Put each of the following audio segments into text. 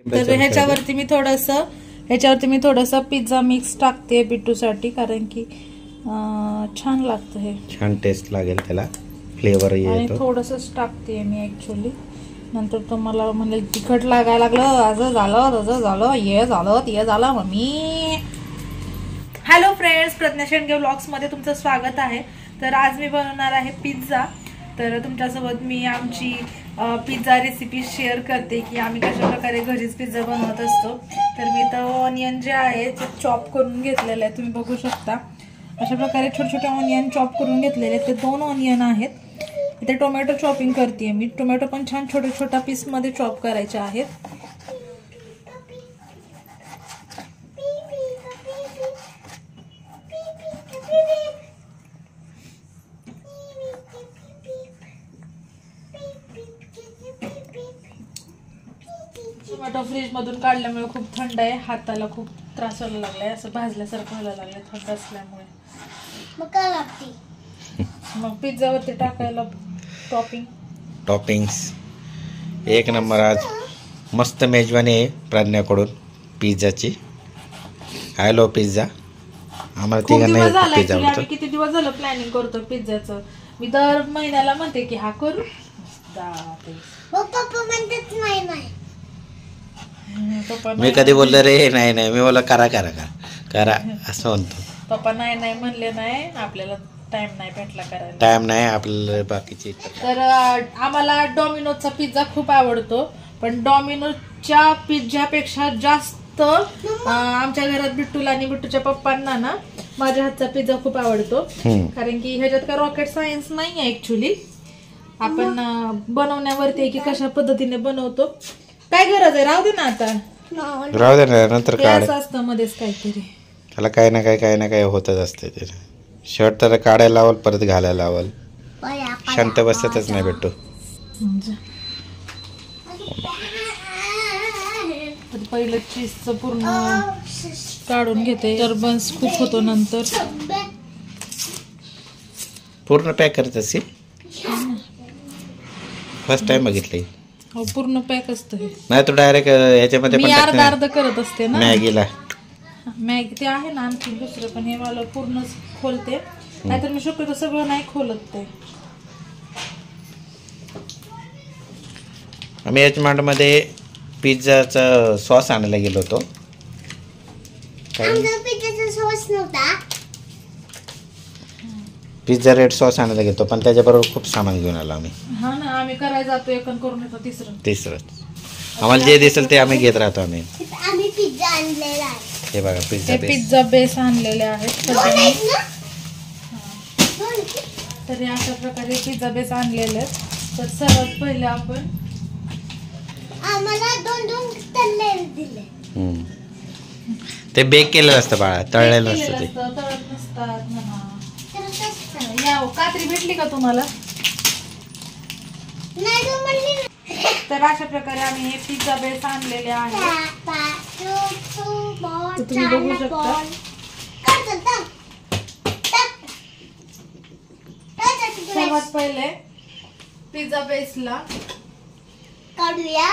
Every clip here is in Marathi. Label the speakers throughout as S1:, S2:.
S1: तर ह्याच्यावरती मी थोडंसं पिझ्झा मिक्स टाकते बिट्टूसाठी, कारण की छान लागतं, हे
S2: छान टेस्ट लागेल, त्याला फ्लेवर येतो.
S1: आणि थोडंसंच टाकते मी ऍक्च्युली, नंतर तुम्हाला म्हणजे तिखट लागायला लागलं, असं झालं तसं झालं, हे झालं ते झालं mummy. Hello friends, Pragya Shendge vlogs मध्ये तुमचं स्वागत आहे. तर आज मी बनवणार आहे पिझ्झा. तर तुमच्यासोबत मी आमची पिझ्झा रेसिपी शेअर करते की आम्ही कशा प्रकारे घरीच पिझ्झा बनवत असतो. तर मी तर ऑनियन जे आहे ते चॉप करून घेतलेले आहे, तुम्ही बघू शकता. अशा प्रकारे छोटे छोटे ऑनियन चॉप करून घेतलेले आहेत. ते 2 ऑनियन आहेत. इथे टोमॅटो चॉपिंग करते मी. टोमॅटो पण छान छोट्या पीस मध्ये चॉप करायचे आहेत. टोमॅटो फ्रीज मधून काढल्यामुळे खूप थंड आहे, हाताला खूप त्रास व्हायला लागलाय, असं भाजल्यासारखं व्हायला लागलंय थंड असल्यामुळे. मग पिझ्झावरती टाकायला
S2: टॉपिंग्स एक नंबर. आज मस्त मेजवानी आहे प्रज्ञाकडून पिझ्झाची. Hello pizza. आम्हाला तिघांना पिझ्झा आवडतो.
S1: किती दिवस झालं प्लॅनिंग करतो पिझ्झाचं. मी दर महिन्याला म्हणते की हा करू,
S2: मी कधी बोललो रे नाही नाही, मी बोललो करा करा करा असं म्हणतो.
S1: पप्पा नाही म्हणले नाही, आपल्याला टाइम नाही भेटला करायला,
S2: टाइम नाही आपल्याला बाकीची.
S1: तर आम्हाला डॉमिनोजचा पिझ्झा खूप आवडतो, पण डॉमिनोजच्या पिझ्झापेक्षा जास्त आमच्या घरात बिट्टूला आणि बिट्टूच्या पप्पांना ना माझ्या हातचा पिझ्झा खूप आवडतो. कारण की ह्याच्यात काय रॉकेट सायन्स नाही आहे ऍक्च्युली, आपण बनवण्यावरती आहे की कशा पद्धतीने बनवतो. काय गरज आहे, राहू दे ना आता,
S2: राहू दे ना, नंतर काय
S1: असतं मध्येच काहीतरी,
S2: त्याला काही ना काही होतच असते. ते शर्ट तर काढायला लावल, परत घालायला लावल, शांत बसतच नाही बिट्टू.
S1: पहिलं चीजचं पूर्ण काढून घेते, टर्बन्स खूप होतो नंतर.
S2: पूर्ण पॅक करत असेल, फर्स्ट टाइम बघितलंय.
S1: हो, पूर्ण पॅक असतं हे.
S2: नाही तो डायरेक्ट याच्यामध्ये
S1: मी अर्ध करत असते ना
S2: मॅगीला.
S1: मॅगी ते आहे ना आणखी दुसरं, पण हे मला पूर्ण खोलते, नाहीतर मी शक्यतो सगळं नाही खोलत. ते
S2: आम्ही एच मार्ट मध्ये पिझ्झाचा सॉस आणायला गेलो होतो. पिझ्झा रेड सॉस आणायला गेलो, पण त्याच्याबरोबर खूप सामान घेऊन आलो आम्ही.
S1: हा ना, आम्ही करायला जातो एक करून येतो तिसरं.
S2: आम्हाला जे दिसेल ते आम्ही घेत राहतो. आम्ही
S1: पिझ्झा आणलेला आहे,
S2: हे बघा
S1: पिझ्झा बेस आणलेले आहेत. तर अशा प्रकारे पिझ्झा बेस आणलेले आहेत. तर सर्वात पहिले आपण
S2: ते बेक केलेलं असतं बाळा, तळलेलं असतं. ते
S1: तळत नसतात म्हणा. कात्री भेटली का तुम्हाला? तर अशा प्रकारे आम्ही हे पिझ्झा बेस आणलेले आहे, तुम्ही बघू शकता. सर्वात पहिले पिझ्झा बेसला काढूया.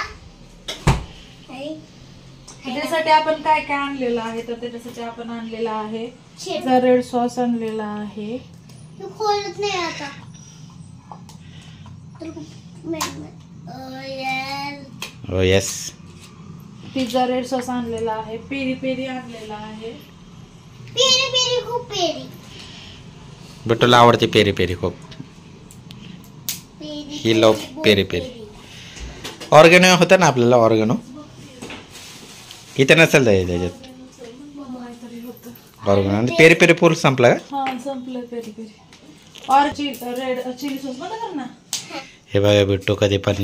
S1: त्याच्यासाठी आपण काय काय आणलेलं आहे, तर त्याच्यासाठी आपण आणलेला आहे पिझ्झा रेड सॉस आणलेला आहे. खोलत नाही आता.
S2: येस,
S1: पिझ्झा रेड सॉस आणलेला आहे. पेरी पेरी आणलेला आहे.
S2: बिट्टूला आवडते पेरी पेरी खूप. ही लव पेरी पेरी. ऑर्गेनो होता ना आपल्याला, ऑर्गेनो इथे नसेल त्याच्यात ऑर्गेनो. आणि पेरी पेरी पूर्ण संपला का?
S1: हा, संपलं पेरी पेरी. और रेड चिली सॉस बघा ना.
S2: हे बघा, बिट्टू कधी पण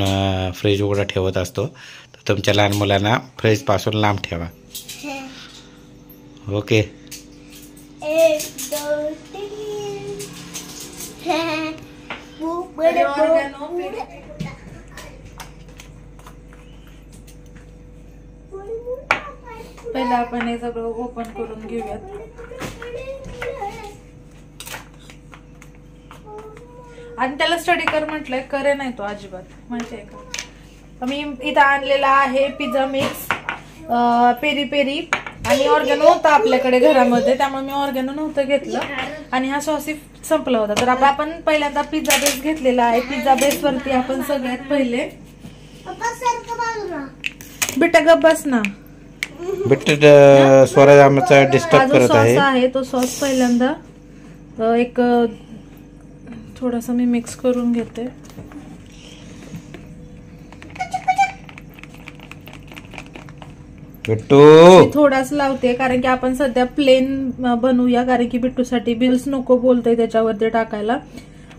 S2: फ्रीज उघडा ठेवत असतो, तर तुमच्या लहान मुलांना फ्रीज पासून लांब ठेवा. ओके.
S1: पहिला आपण हे सगळं ओपन करून घेऊयात. आणि त्याला स्टडी कर म्हटलंय, करे नाही तो अजिबात, माहिती आहे का. मी इथं आणलेला आहे पिझ्झा मिक्स. पेरी पेरी आणि ऑर्गॅनो होता आपल्याकडे घरामध्ये, त्यामुळे मी ऑर्गॅनो नव्हतं घेतलं आणि हा सॉसी संपला होता. तर आपण पहिल्यांदा पिझ्झा बेस घेतलेला आहे. पिझ्झा बेस वरती आपण सगळ्यात पहिले बिट्टा गप बस ना
S2: स्वराज आमचा डिस्टर्ब करत
S1: आहे. तो सॉस पहिल्यांदा एक थोडासा मी मिक्स करून घेते.
S2: बिट्टू
S1: थोडाच लावते कारण की आपण सध्या प्लेन बनवूया, कारण की बिट्टूसाठी बिल्स नको बोलतोय त्याच्यावरती टाकायला,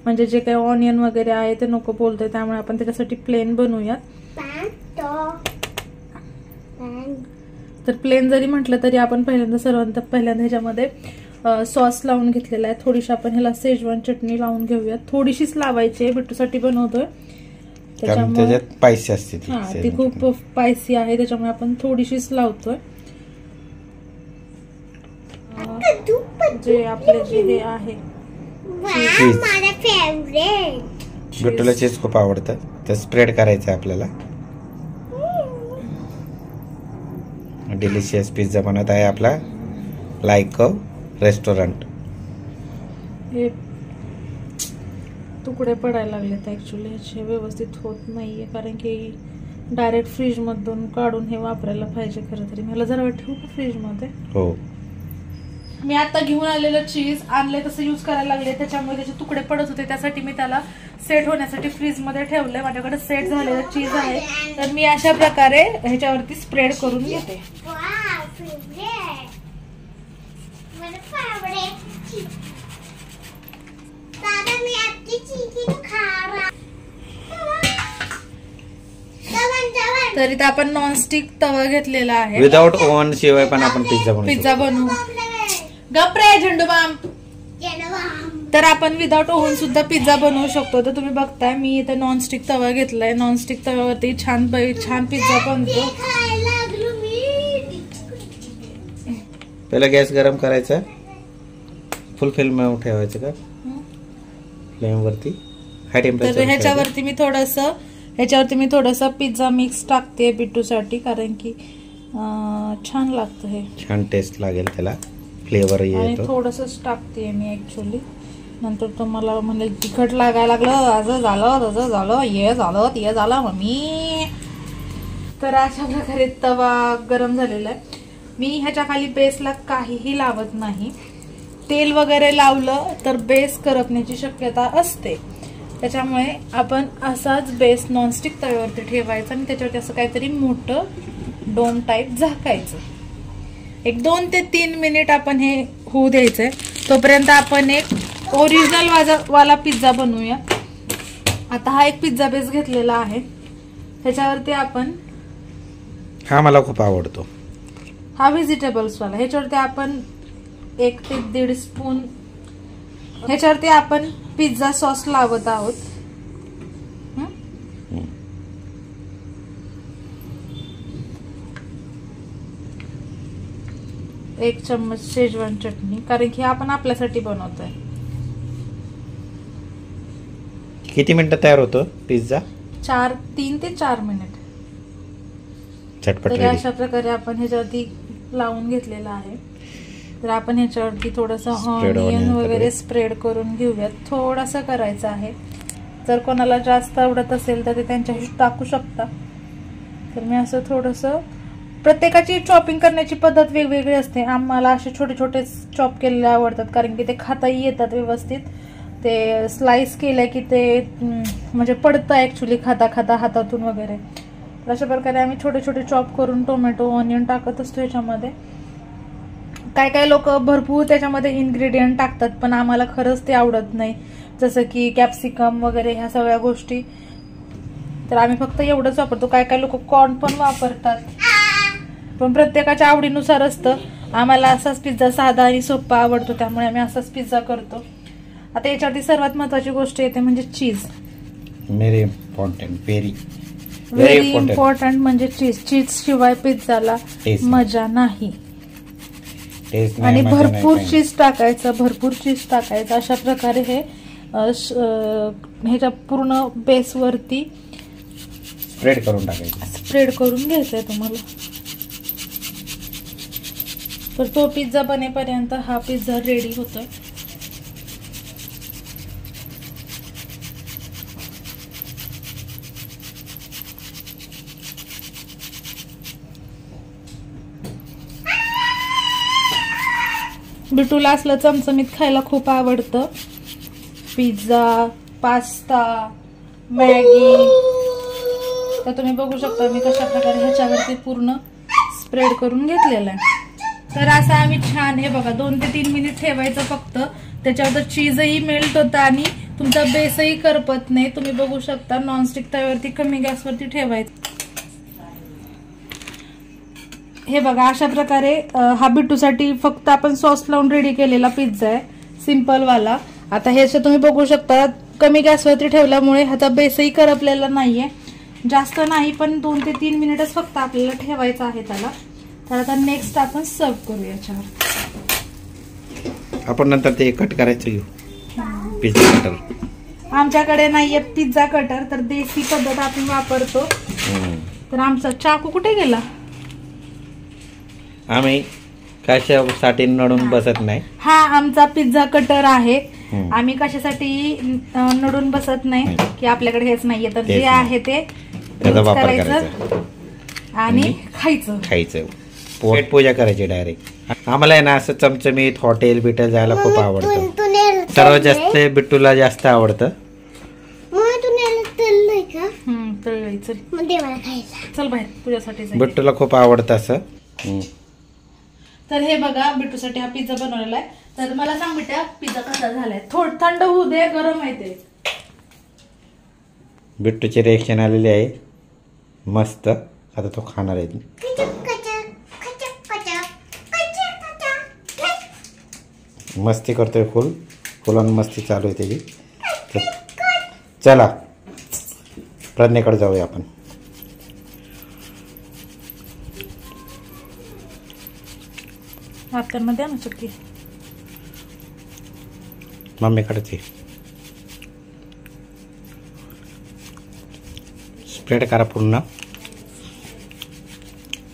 S1: म्हणजे जे काही ऑनियन वगैरे आहे ते नको बोलतोय, त्यामुळे आपण त्याच्यासाठी प्लेन बनवूया. तर प्लेन जरी म्हटलं तरी आपण पहिल्यांदा ह्याच्यामध्ये सॉस लावून घेतलेला आहे. थोडीशी आपण ह्याला शेजवान चटणी लावून घेऊया. थोडीशीच लावायची आहे, बिट्टूसाठी बनवतोय त्याच्यामुळे
S2: स्पायसी असते
S1: ती खूप स्पायसी आहे, त्याच्यामुळे आपण थोडीशीच लावतोय. जे आपले जे हे आहे
S2: बिट्टूला चीज खूप आवडतं, तर स्प्रेड करायचं आपल्याला. डिलिशियस पिझ्झा बनत आहे आपला लाईक अ रेस्टॉरंट.
S1: हे तुकडे पडायला लागलेत ऍक्च्युली, ह्याचे व्यवस्थित होत नाहीये कारण की डायरेक्ट फ्रीज मधून काढून हे वापरायला पाहिजे. खरं तरी मला जरा ठेवू का फ्रीज मध्ये.
S2: हो,
S1: मी आता घेऊन आलेलं चीज आणले तसं युज करायला लागले, त्याच्यामुळे त्याचे तुकडे पडत होते. त्यासाठी मी त्याला सेट होण्यासाठी फ्रीज मध्ये ठेवलंय. माझ्याकडे सेट झालेलं चीज आहे, तर मी अशा प्रकारे ह्याच्यावरती स्प्रेड करून घेते. तर इथे आपण नॉनस्टिक तवा घेतलेला आहे.
S2: विदाउट ओव्हन शिवाय पण आपण पिझ्झा बनवू.
S1: गप्रे झेंडूबाम. तर आपण विदाउट ओव्हन सुद्धा पिझ्झा बनवू शकतो. तर तुम्ही बघताय मी इथे नॉनस्टिक तवा घेतलाय. नॉनस्टिक तव्यावरती छान पिझ्झा बनतो.
S2: पहिला गॅस गरम करायचा, फुल फ्लेम ठेवायचं का फ्लेम वरती, हाय टेम्परेचर.
S1: तर ह्याच्यावरती मी थोडंसं पिझ्झा मिक्स टाकते बिट्टूसाठी, कारण की छान लागतं, हे
S2: छान टेस्ट लागेल, त्याला फ्लेवर येतो.
S1: थोडंसंच टाकते मी ऍक्च्युली, नंतर तो मला म्हणजे तिखट लागायला लागलं, असं झालं तसं झालं, हे झालं मम्मी. तर अशा प्रकारे तवा गरम झालेला आहे. मी ह्याच्या खाली बेसला काहीही लावत नाही. तेल वगैरे लावलं तर बेस करपण्याची शक्यता असते, त्याच्यामुळे आपण असाच बेस नॉनस्टिक तव्यावरती ठेवायचा आणि त्याच्यावरती असं काहीतरी मोठं डोम टाईप झाकायचं. एक 2 ते 3 मिनिट आपण हे होऊ द्यायचंय. तोपर्यंत आपण एक ओरिजिनल वाला पिझ्झा बनवूया. आता हा एक पिझ्झा बेस घेतलेला आहे, ह्याच्यावरती आपण,
S2: हा मला खूप आवडतो,
S1: हा व्हेजिटेबल्स वाला, ह्याच्यावरती आपण 1 ते 1.5 स्पून ह्याच्यावरती आपण पिझ्झा सॉस लावत आहोत. एक चम्मच शेजवान चटणी, कारण की आपण आपल्यासाठी बनवतोय.
S2: किती मिनिटं तयार होतो पिझ्झा?
S1: 3 ते 4 मिनिट.
S2: झटपट.
S1: अशा प्रकारे आपण ह्याच्यावरती लावून घेतलेला आहे. तर आपण ह्याच्यावरती थोडंसं ऑनियन वगैरे स्प्रेड करून घेऊयात. थोडंसं करायचं आहे, जर कोणाला जास्त आवडत असेल तर ते त्यांच्याशी टाकू शकता. तर मी असं थोडंसं, प्रत्येकाची चॉपिंग करण्याची पद्धत वेगवेगळी असते. आम्हाला असे छोटे छोटे चॉप केलेले आवडतात, कारण की ते खाताही येतात व्यवस्थित. ते स्लाइस केलं की ते म्हणजे पडतं ऍक्च्युली खाता खाता हातातून वगैरे. तर अशा प्रकारे आम्ही छोटे छोटे चॉप करून टोमॅटो ऑनियन टाकत असतो ह्याच्यामध्ये. काय लोक भरपूर त्याच्यामध्ये इन्ग्रेडियंट टाकतात, पण आम्हाला खरंच ते आवडत नाही, जसं की कॅप्सिकम वगैरे ह्या सगळ्या गोष्टी. तर आम्ही फक्त एवढंच वापरतो. काय लोक कॉर्न पण वापरतात, पण प्रत्येकाच्या आवडीनुसार असतं. आम्हाला असाच पिझ्झा साधा आणि सोपा आवडतो, त्यामुळे आम्ही असाच पिझ्झा करतो. आता याच्यावरती सर्वात महत्वाची गोष्ट येते म्हणजे चीज.
S2: व्हेरी
S1: इम्पॉर्टंट म्हणजे चीज शिवाय पिझ्झाला मजा नाही. आणि भरपूर चीज टाकायचं, अशा प्रकारे हे ह्याच्या पूर्ण बेसवरती
S2: स्प्रेड करून टाकायचं.
S1: स्प्रेड करून घ्यायचंय तुम्हाला. तर तो पिझ्झा बनेपर्यंत हा पिझ्झा रेडी होतोय. बिटूला असलं चमचमीत खायला खूप आवडतं. Pizza, pasta, Maggi. तर तुम्ही बघू शकता मी कशा प्रकारे ह्याच्यावरती पूर्ण स्प्रेड करून घेतलेला आहे. तर असं आम्ही छान, हे बघा 2 ते 3 मिनिट ठेवायचं फक्त. त्याच्यावर चीजही मेल्ट होतं आणि तुमचा बेसही करपत नाही. तुम्ही बघू शकता नॉनस्टिक तव्यावरती कमी गॅसवरती ठेवायचं. हे बघा अशा प्रकारे हा बिट्टूसाठी फक्त आपण सॉस लावून रेडी केलेला पिझ्झा आहे, सिंपल वाला. आता हे तुम्ही बघू शकता कमी गॅसवरती ठेवल्यामुळे ह्याचा बेसही करपलेला नाहीये. जास्त नाही पण 2 ते 3 मिनिटच फक्त आपल्याला ठेवायचं आहे त्याला. तर आता नेक्स्ट आपण सर्व करू याच्यावर.
S2: आपण नंतर ते कट करायचं घेऊ पिझ्झा कटर.
S1: आमच्याकडे नाहीये पिझ्झा कटर, तर देसी पद्धत आपण वापरतो. तर आमचा चाकू कुठे गेला?
S2: आम्ही कशासाठी नडून बसत नाही.
S1: हा आमचा पिझ्झा कटर आहे. आम्ही कशासाठी नडून बसत नाही की आपल्याकडे हेच नाहीये, तर जे आहे ते करायचं आणि खायचं.
S2: पोट पूजा करायची डायरेक्ट. आम्हाला आहे ना असं चमचमीत हॉटेल बिटेल जायला खूप आवडतं. सर्वात जास्त बिट्टूला जास्त आवडतं.
S1: चल बाहेर पूजासाठी.
S2: बिट्टूला खूप आवडतं असं.
S1: तर हे बघा बिट्टूसाठी हा पिझ्झा बनवलेला आहे. तर मला सांग बेटा पिझ्झा कसा झालाय? थोडं थंड होऊ दे, गरम आहे ते.
S2: बिट्टूचे रिएक्शन आलेले आहे मस्त. आता तो खाणार आहे. मस्ती करतोय फुल मस्ती चालू आहे त्याची. चला प्रज्ञेकडे जाऊया आपण.
S1: हातांमध्ये ना चुकी
S2: मम्मीकडेच स्प्रेड करा पूर्ण.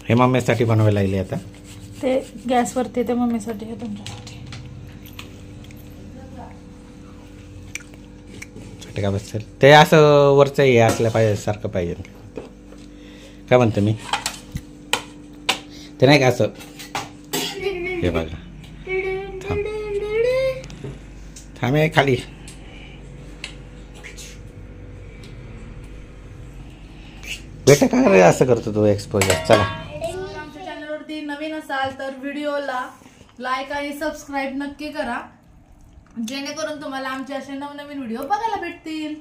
S2: हे मम्मीसाठी बनवायला लागले. आता
S1: ते गॅसवरती ते मम्मीसाठी हे तुमच्यासाठी.
S2: का बसेल ते असं वरचं हे असलं पाहिजे सारखं पाहिजे. काय म्हणतो मी ते नाही का असं. हे बघा थांबे खाली. बेटा काय असं करतो तो एक्सपोजर. चला
S1: आमच्या चॅनलवरती नवीन असाल तर व्हिडिओला लाईक आणि सबस्क्राईब नक्की करा, जेणेकरून तुम्हाला आमचे असे नवनवीन व्हिडिओ बघायला भेटतील.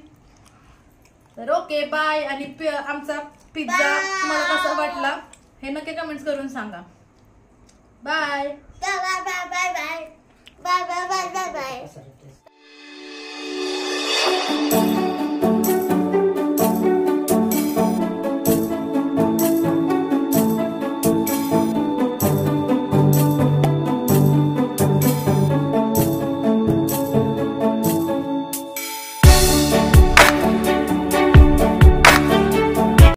S1: तर ओके बाय. आणि आमचा पिझ्झा तुम्हाला कसा वाटला हे नक्की कमेंट्स करून सांगा. Bye bye bye bye bye bye bye bye bye bye.